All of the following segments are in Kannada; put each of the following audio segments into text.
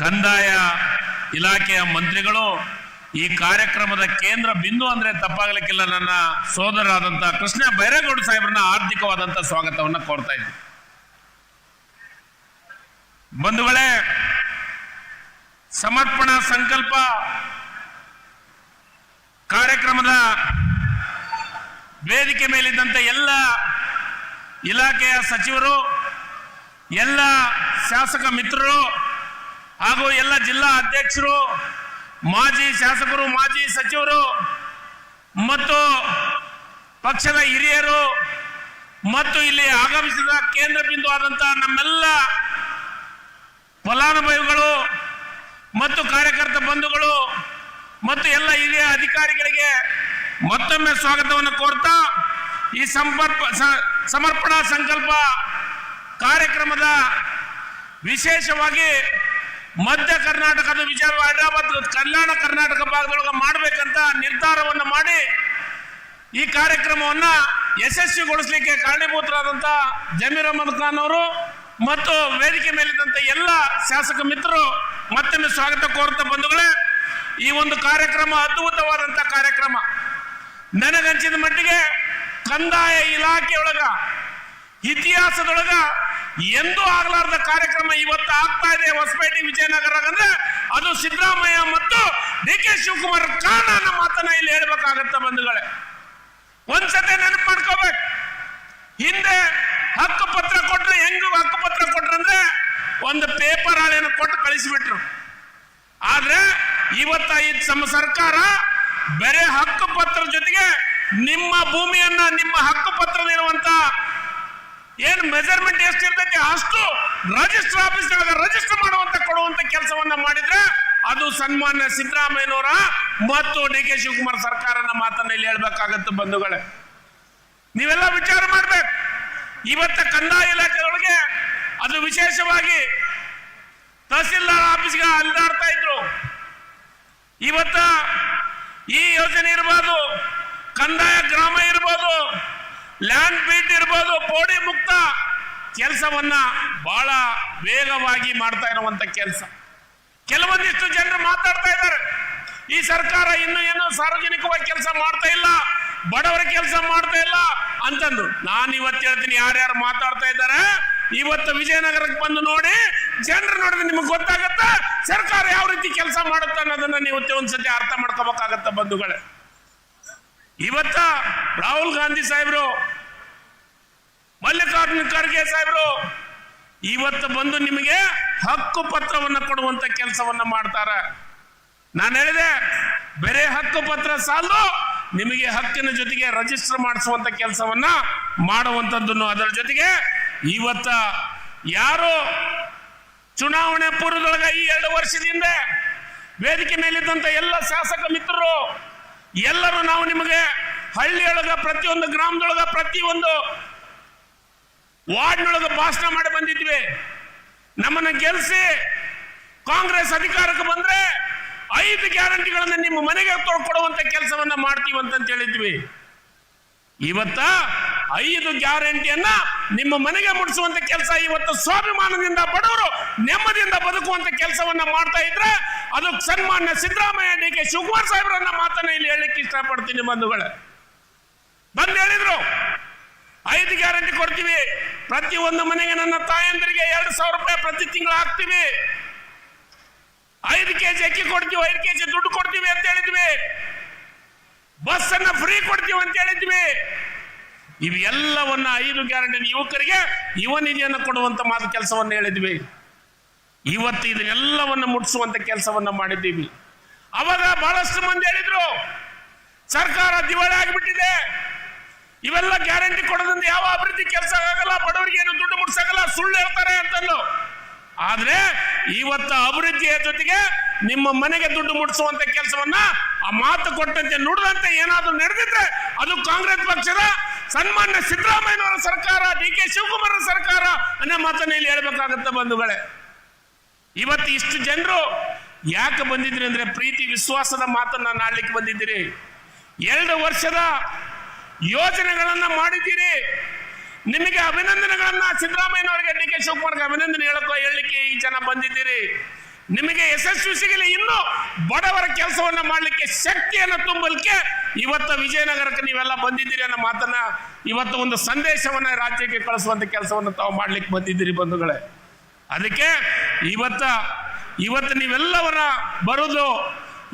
ಕಂದಾಯ ಇಲಾಖೆಯ ಮಂತ್ರಿಗಳು ಈ ಕಾರ್ಯಕ್ರಮದ ಕೇಂದ್ರ ಬಿಂದು ಅಂದ್ರೆ ತಪ್ಪಾಗಲಿಕ್ಕಿಲ್ಲ. ನನ್ನ ಸೋದರರಾದಂತಹ ಕೃಷ್ಣ ಬೈರೇಗೌಡ ಸಾಹೇಬ್ರನ್ನ ಆರ್ಥಿಕವಾದಂತ ಸ್ವಾಗತವನ್ನ ಕೋರ್ತಾ ಇದ್ದೀನಿ. ಬಂಧುಗಳೇ, ಸಮರ್ಪಣಾ ಸಂಕಲ್ಪ ಕಾರ್ಯಕ್ರಮದ ವೇದಿಕೆ ಮೇಲಿದ್ದಂತೆ ಎಲ್ಲ ಇಲಾಖೆಯ ಸಚಿವರು, ಎಲ್ಲ ಶಾಸಕ ಮಿತ್ರರು ಹಾಗೂ ಎಲ್ಲ ಜಿಲ್ಲಾ ಅಧ್ಯಕ್ಷರು, ಮಾಜಿ ಶಾಸಕರು, ಮಾಜಿ ಸಚಿವರು ಮತ್ತು ಪಕ್ಷದ ಹಿರಿಯರು ಮತ್ತು ಇಲ್ಲಿ ಆಗಮಿಸಿದ ಕೇಂದ್ರ ಬಿಂದು ಆದಂತಹ ನಮ್ಮೆಲ್ಲ ಫಲಾನುಭವಿಗಳು ಮತ್ತು ಕಾರ್ಯಕರ್ತ ಬಂಧುಗಳು ಮತ್ತು ಎಲ್ಲ ಹಿರಿಯ ಅಧಿಕಾರಿಗಳಿಗೆ ಮತ್ತೊಮ್ಮೆ ಸ್ವಾಗತವನ್ನು ಕೋರ್ತಾ ಈ ಸಮರ್ಪಣಾ ಸಂಕಲ್ಪ ಕಾರ್ಯಕ್ರಮದ ವಿಶೇಷವಾಗಿ ಮಧ್ಯ ಕರ್ನಾಟಕದ ವಿಜಯ ಹೈದರಾಬಾದ್ ಕಲ್ಯಾಣ ಕರ್ನಾಟಕ ಭಾಗದೊಳಗೆ ಮಾಡಬೇಕಂತ ನಿರ್ಧಾರವನ್ನು ಮಾಡಿ ಈ ಕಾರ್ಯಕ್ರಮವನ್ನ ಯಶಸ್ವಿಗೊಳಿಸಲಿಕ್ಕೆ ಕಾರಣೀಭೂತರಾದಂಥ ಜಮೀರ್ ಅಹಮದ್ ಖಾನ್ ಅವರು ಮತ್ತು ವೇದಿಕೆ ಮೇಲಿದ್ದಂಥ ಎಲ್ಲ ಶಾಸಕ ಮಿತ್ರರು ಮತ್ತೊಮ್ಮೆ ಸ್ವಾಗತ ಕೋರುತ್ತಾ ಬಂಧುಗಳೇ, ಈ ಒಂದು ಕಾರ್ಯಕ್ರಮ ಅದ್ಭುತವಾದಂಥ ಕಾರ್ಯಕ್ರಮ. ನನಗಂಚಿದ ಮಟ್ಟಿಗೆ ಕಂದಾಯ ಇಲಾಖೆಯೊಳಗ ಇತಿಹಾಸದೊಳಗ ಎಂದೂ ಆಗಲಾರದ ಕಾರ್ಯಕ್ರಮ ಇವತ್ತು ಆಗ್ತಾ ಇದೆ ಹೊಸಪೇಟೆ ವಿಜಯನಗರ ಅಂದ್ರೆ ಅದು ಸಿದ್ದರಾಮಯ್ಯ ಮತ್ತು DK ಶಿವಕುಮಾರ್ ಕಾರಣ ಅನ್ನೋ ಮಾತನ್ನ ಇಲ್ಲಿ ಹೇಳ್ಬೇಕಾಗತ್ತ ಬಂಧುಗಳೇ. ಒಂದ್ಸತಿ ನೆನಪು ಮಾಡ್ಕೋಬೇಕು, ಹಿಂದೆ ಹಕ್ಕುಪತ್ರ ಕೊಟ್ರೆ ಹೆಂಗ ಹಕ್ಕುಪತ್ರ ಕೊಟ್ರಂದ್ರೆ ಒಂದು ಪೇಪರ್ ಹಾಳೆಯನ್ನು ಕೊಟ್ಟು ಕಳಿಸಿಬಿಟ್ರು. ಆದ್ರೆ ಇವತ್ತ ನಮ್ಮ ಸರ್ಕಾರ ಬೇರೆ ಹಕ್ಕುಪತ್ರ ಜೊತೆಗೆ ನಿಮ್ಮ ಭೂಮಿಯನ್ನ ನಿಮ್ಮ ಹಕ್ಕುಪತ್ರದಲ್ಲಿರುವಂತ ಏನು ಮೆಜರ್ಮೆಂಟ್ ಎಷ್ಟಿರ್ತೈತಿ ಅಷ್ಟು ರಿಜಿಸ್ಟರ್ ಆಫೀಸ್ ರಿಜಿಸ್ಟರ್ ಮಾಡುವಂತ ಕೊಡುವಂತ ಕೆಲಸವನ್ನ ಮಾಡಿದ್ರೆ ಅದು ಸನ್ಮಾನ್ಯ ಸಿದ್ದರಾಮಯ್ಯನವರ ಮತ್ತು DK ಶಿವಕುಮಾರ್ ಸರ್ಕಾರನ ಮಾತನ್ನ ಇಲ್ಲಿ ಹೇಳ್ಬೇಕಾಗತ್ತೆ ಬಂಧುಗಳೇ. ನೀವೆಲ್ಲ ವಿಚಾರ ಮಾಡ್ಬೇಕು. ಇವತ್ತ ಕಂದಾಯ ಇಲಾಖೆಯೊಳಗೆ ಅದು ವಿಶೇಷವಾಗಿ ತಹಸೀಲ್ದಾರ್ ಆಫೀಸ್ಗೆ ಅಲ್ದಾಡ್ತಾ ಇದ್ರು. ಇವತ್ತ ಈ ಯೋಜನೆ ಇರ್ಬೋದು, ಕಂದಾಯ ಗ್ರಾಮ ಇರ್ಬೋದು, ಲ್ಯಾಂಡ್ ಬೀಟ್ ಇರ್ಬೋದು, ಪೋಡಿ ಮುಕ್ತ ಕೆಲಸವನ್ನ ಬಹಳ ವೇಗವಾಗಿ ಮಾಡ್ತಾ ಇರುವಂತ ಕೆಲಸ. ಕೆಲವೊಂದಿಷ್ಟು ಜನರು ಮಾತಾಡ್ತಾ ಇದ್ದಾರೆ, ಈ ಸರ್ಕಾರ ಇನ್ನು ಏನು ಸಾರ್ವಜನಿಕವಾಗಿ ಕೆಲಸ ಮಾಡ್ತಾ ಇಲ್ಲ, ಬಡವರ ಕೆಲಸ ಮಾಡ್ತಾ ಇಲ್ಲ ಅಂತಂದು. ನಾನು ಇವತ್ತು ಹೇಳ್ತೀನಿ, ಯಾರ್ಯಾರು ಮಾತಾಡ್ತಾ ಇದ್ದಾರೆ ಇವತ್ತು ವಿಜಯನಗರಕ್ಕೆ ಬಂದು ನೋಡಿ, ಜನರು ನೋಡಿದ್ರೆ ನಿಮಗೆ ಗೊತ್ತಾಗತ್ತ ಸರ್ಕಾರ ಯಾವ ರೀತಿ ಕೆಲಸ ಮಾಡುತ್ತೆ ಅನ್ನೋದನ್ನ ನೀವು ಒಂದ್ಸತಿ ಅರ್ಥ ಮಾಡ್ಕೋಬೇಕಾಗತ್ತ ಬಂಧುಗಳೇ. ಇವತ್ತ ರಾಹುಲ್ ಗಾಂಧಿ ಸಾಹೇಬ್ರು, ಮಲ್ಲಿಕಾರ್ಜುನ ಖರ್ಗೆ ಸಾಹೇಬ್ರು ಇವತ್ತು ಬಂದು ನಿಮಗೆ ಹಕ್ಕು ಪತ್ರವನ್ನ ಕೊಡುವಂತ ಕೆಲಸವನ್ನ ಮಾಡ್ತಾರೆ. ನಾನು ಹೇಳಿದೆ, ಬೇರೆ ಹಕ್ಕು ಪತ್ರ ಸಾಲದು, ನಿಮಗೆ ಹಕ್ಕಿನ ಜೊತೆಗೆ ರಿಜಿಸ್ಟರ್ ಮಾಡಿಸುವಂತ ಕೆಲಸವನ್ನ ಮಾಡುವಂತದ್ದನ್ನು. ಅದರ ಜೊತೆಗೆ ಇವತ್ತ ಯಾರು ಚುನಾವಣೆ ಪೂರ್ವದೊಳಗೆ ಈ 2 ವರ್ಷದಿಂದ ವೇದಿಕೆ ಮೇಲಿದ್ದಂತ ಎಲ್ಲ ಶಾಸಕ ಮಿತ್ರರು ಎಲ್ಲರೂ ನಾವು ನಿಮಗೆ ಹಳ್ಳಿಯೊಳಗ ಪ್ರತಿಯೊಂದು ಗ್ರಾಮದೊಳಗ ಪ್ರತಿಯೊಂದು ವಾರ್ಡ್ನೊಳಗ ಭಾಷಣ ಮಾಡಿ ಬಂದಿದ್ವಿ. ನಮ್ಮನ್ನ ಗೆಲ್ಲಿಸಿ ಕಾಂಗ್ರೆಸ್ ಅಧಿಕಾರಕ್ಕೆ ಬಂದ್ರೆ 5 ಗ್ಯಾರಂಟಿಗಳನ್ನ ನಿಮ್ಮ ಮನೆಗೆ ಕೊಡುವಂತ ಕೆಲಸವನ್ನ ಮಾಡ್ತೀವಿ ಅಂತ ಹೇಳಿದ್ವಿ. ಇವತ್ತ 5 ಗ್ಯಾರಂಟಿಯನ್ನ ನಿಮ್ಮ ಮನೆಗೆ ಮುಟ್ಟಿಸುವಂತ ಕೆಲಸ, ಇವತ್ತು ಸ್ವಾಭಿಮಾನದಿಂದ ಬಡವರು ನೆಮ್ಮದಿಯಿಂದ ಬದುಕುವಂತ ಕೆಲಸವನ್ನ ಮಾಡ್ತಾ ಇದ್ರೆ ಅದು ಸನ್ಮಾನ್ಯ ಸಿದ್ದರಾಮಯ್ಯ DK ಶಿವಕುಮಾರ್ ಸಾಹೇಬ್ರನ್ನ ಮಾತನ್ನ ಇಲ್ಲಿ ಹೇಳಲಿಕ್ಕೆ ಇಷ್ಟಪಡ್ತೀನಿ ಬಂಧುಗಳೇ. ಬಂದು ಹೇಳಿದ್ರು 5 ಗ್ಯಾರಂಟಿ ಕೊಡ್ತೀವಿ, ಪ್ರತಿಯೊಂದು ಮನೆಗೆ ನನ್ನ ತಾಯಂದರಿಗೆ 2,000 ರೂಪಾಯಿ ಪ್ರತಿ ತಿಂಗಳು ಹಾಕ್ತೀವಿ, 5 ಕೆಜಿ ಅಕ್ಕಿ ಕೊಡ್ತೀವಿ, 5 ಕೆಜಿ ದುಡ್ಡು ಕೊಡ್ತೀವಿ ಅಂತ ಹೇಳಿದ್ವಿ, ಬಸ್ ಅನ್ನ ಫ್ರೀ ಕೊಡ್ತೀವಿ ಅಂತ ಹೇಳಿದ್ವಿ. ಇವೆಲ್ಲವನ್ನ 5 ಗ್ಯಾರಂಟಿ ಯುವಕರಿಗೆ ಯುವ ನಿಧಿಯನ್ನು ಕೊಡುವಂತ ಮಾತು ಕೆಲಸವನ್ನ ಹೇಳಿದ್ವಿ. ಇವತ್ತು ಇದನ್ನೆಲ್ಲವನ್ನ ಮುಟ್ಟಿಸುವಂತ ಕೆಲಸವನ್ನ ಮಾಡಿದ್ದೀವಿ. ಅವಾಗ ಬಹಳಷ್ಟು ಮಂದಿ ಹೇಳಿದ್ರು ಸರ್ಕಾರ ದಿವಾಳಿ ಆಗಿಬಿಟ್ಟಿದೆ, ಇವೆಲ್ಲ ಗ್ಯಾರಂಟಿ ಕೊಡೋದ್ರಿಂದ ಯಾವ ಅಭಿವೃದ್ಧಿ ಕೆಲಸ ಆಗಲ್ಲ, ಬಡವರಿಗೆ ಏನು ದುಡ್ಡು ಮುಟ್ಸಕ್ಕಲ್ಲ, ಸುಳ್ಳು ಹೇಳ್ತಾರೆ ಅಂತಂದು. ಆದ್ರೆ ಇವತ್ತು ಅಭಿವೃದ್ಧಿಯ ಜೊತೆಗೆ ನಿಮ್ಮ ಮನೆಗೆ ದುಡ್ಡು ಮುಟ್ಟಿಸುವಂತ ಕೆಲಸವನ್ನ ಆ ಮಾತು ಕೊಟ್ಟಂತೆ ನುಡಿದಂತೆ ಏನಾದ್ರೂ ನಡೆದಿದ್ರೆ ಅದು ಕಾಂಗ್ರೆಸ್ ಪಕ್ಷದ ಸನ್ಮಾನ್ಯ ಸಿದ್ದರಾಮಯ್ಯನವರ ಸರ್ಕಾರ, DK ಶಿವಕುಮಾರ್ ಸರ್ಕಾರ ಅನ್ನೋ ಮಾತನ್ನ ಇಲ್ಲಿ ಹೇಳ್ಬೇಕಾಗತ್ತ ಬಂಧುಗಳೇ. ಇವತ್ತು ಇಷ್ಟು ಜನರು ಯಾಕೆ ಬಂದಿದ್ರಿ ಅಂದ್ರೆ ಪ್ರೀತಿ ವಿಶ್ವಾಸದ ಮಾತನ್ನ ನಾಡ್ಲಿಕ್ಕೆ ಬಂದಿದ್ದೀರಿ. 2 ವರ್ಷದ ಯೋಜನೆಗಳನ್ನ ಮಾಡಿದ್ದೀರಿ. ನಿಮಗೆ ಅಭಿನಂದನೆಗಳನ್ನ ಸಿದ್ದರಾಮಯ್ಯನವರಿಗೆ DK ಶಿವಕುಮಾರ್ಗೆ ಅಭಿನಂದನೆ ಹೇಳಲಿಕ್ಕೆ ಈ ಜನ ಬಂದಿದ್ದೀರಿ. ನಿಮಗೆ ಯಶಸ್ವಿ ಸಿಗಲಿ, ಇನ್ನು ಬಡವರ ಕೆಲಸವನ್ನ ಮಾಡಲಿಕ್ಕೆ ಶಕ್ತಿಯನ್ನು ತುಂಬಲಿಕ್ಕೆ ಇವತ್ತು ವಿಜಯನಗರಕ್ಕೆ ನೀವೆಲ್ಲ ಬಂದಿದ್ದೀರಿ ಅನ್ನೋ ಮಾತನ್ನ, ಇವತ್ತು ಒಂದು ಸಂದೇಶವನ್ನ ರಾಜ್ಯಕ್ಕೆ ಕಳಿಸುವಂತ ಕೆಲಸವನ್ನು ತಾವು ಮಾಡ್ಲಿಕ್ಕೆ ಬಂದಿದ್ದೀರಿ ಬಂಧುಗಳೇ. ಅದಕ್ಕೆ ಇವತ್ತು ನೀವೆಲ್ಲವರ ಬರುವುದು,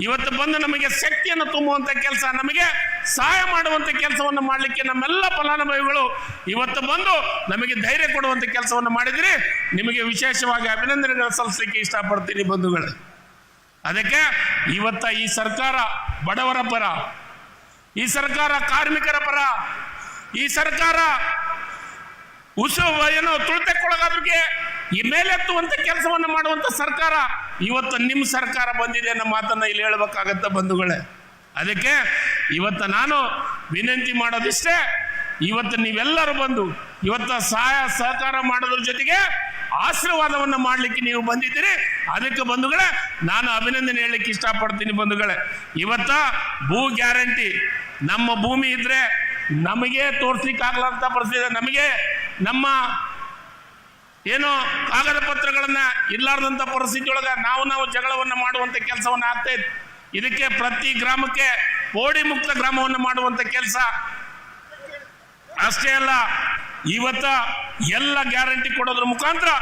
ಇವತ್ತು ಬಂದು ನಮಗೆ ಶಕ್ತಿಯನ್ನು ತುಂಬುವಂತ ಕೆಲಸ, ನಮಗೆ ಸಹಾಯ ಮಾಡುವಂತ ಕೆಲಸವನ್ನು ಮಾಡಲಿಕ್ಕೆ ನಮ್ಮೆಲ್ಲ ಫಲಾನುಭವಿಗಳು ಇವತ್ತು ಬಂದು ನಮಗೆ ಧೈರ್ಯ ಕೊಡುವಂತ ಕೆಲಸವನ್ನು ಮಾಡಿದಿರಿ. ನಿಮಗೆ ವಿಶೇಷವಾಗಿ ಅಭಿನಂದನೆಗಳನ್ನು ಸಲ್ಲಿಸಲಿಕ್ಕೆ ಇಷ್ಟಪಡ್ತೀನಿ ಬಂಧುಗಳೇ. ಅದಕ್ಕೆ ಇವತ್ತ ಈ ಸರ್ಕಾರ ಬಡವರ ಪರ, ಈ ಸರ್ಕಾರ ಕಾರ್ಮಿಕರ ಪರ, ಈ ಸರ್ಕಾರ ಏನೋ ತುಳಿತಕ್ಕೊಳಗಾದ್ರಿಗೆ ಈ ಮೇಲೆತ್ತುವಂತ ಕೆಲಸವನ್ನು ಮಾಡುವಂತ ಸರ್ಕಾರ ಇವತ್ತು ನಿಮ್ಮ ಸರ್ಕಾರ ಬಂದಿದೆ ಅನ್ನೋ ಮಾತನ್ನ ಇಲ್ಲಿ ಹೇಳಬೇಕಾಗತ್ತ ಬಂಧುಗಳೇ. ಅದಕ್ಕೆ ಇವತ್ತು ನಾನು ವಿನಂತಿ ಮಾಡೋದಿಷ್ಟೇ, ಇವತ್ತು ನೀವೆಲ್ಲರೂ ಬಂದು ಇವತ್ತು ಸಹಾಯ ಸಹಕಾರ ಮಾಡೋದ್ರ ಜೊತೆಗೆ ಆಶೀರ್ವಾದವನ್ನು ಮಾಡಲಿಕ್ಕೆ ನೀವು ಬಂದಿದ್ದೀರಿ. ಅದಕ್ಕೆ ಬಂಧುಗಳೇ ನಾನು ಅಭಿನಂದನೆ ಹೇಳಲಿಕ್ಕೆ ಇಷ್ಟಪಡ್ತೀನಿ ಬಂಧುಗಳೇ. ಇವತ್ತ ಭೂ ಗ್ಯಾರಂಟಿ, ನಮ್ಮ ಭೂಮಿ ಇದ್ರೆ ನಮಗೆ ತೋರಿಸ್ಲಿಕ್ಕೆ ಆಗ್ಲಾರ್ದ ಪರಿಸ್ಥಿತಿ, ನಮಗೆ ನಮ್ಮ ಏನು ಕಾಗದ ಪತ್ರಗಳನ್ನ ಇರ್ಲಾರ್ದಂಥ ಪರಿಸ್ಥಿತಿ ಒಳಗೆ ನಾವು ಜಗಳವನ್ನು ಮಾಡುವಂಥ ಕೆಲಸವನ್ನು ಆಗ್ತಾ ಇತ್ತು. ಇದಕ್ಕೆ ಪ್ರತಿ ಗ್ರಾಮಕ್ಕೆ ಪೋಡಿ ಮುಕ್ತ ಗ್ರಾಮವನ್ನು ಮಾಡುವಂಥ ಕೆಲಸ ಅಷ್ಟೇ ಅಲ್ಲ, ಇವತ್ತ ಎಲ್ಲ ಗ್ಯಾರಂಟಿ ಕೊಡೋದ್ರ ಮುಖಾಂತರ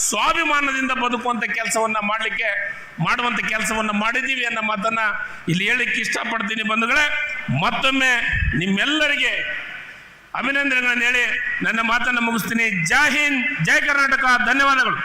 ಸ್ವಾಭಿಮಾನದಿಂದ ಬದುಕುವಂಥ ಕೆಲಸವನ್ನ ಮಾಡುವಂಥ ಕೆಲಸವನ್ನು ಮಾಡಿದ್ದೀವಿ ಅನ್ನೋ ಮಾತನ್ನ ಇಲ್ಲಿ ಹೇಳಿಕ್ಕೆ ಇಷ್ಟಪಡ್ತೀನಿ ಬಂಧುಗಳೇ. ಮತ್ತೊಮ್ಮೆ ನಿಮ್ಮೆಲ್ಲರಿಗೆ ಅಭಿನಂದನೆಗಳನ್ನು ಹೇಳಿ ನನ್ನ ಮಾತನ್ನು ಮುಗಿಸ್ತೀನಿ. ಜೈ ಹಿಂದ್, ಜೈ ಕರ್ನಾಟಕ, ಧನ್ಯವಾದಗಳು.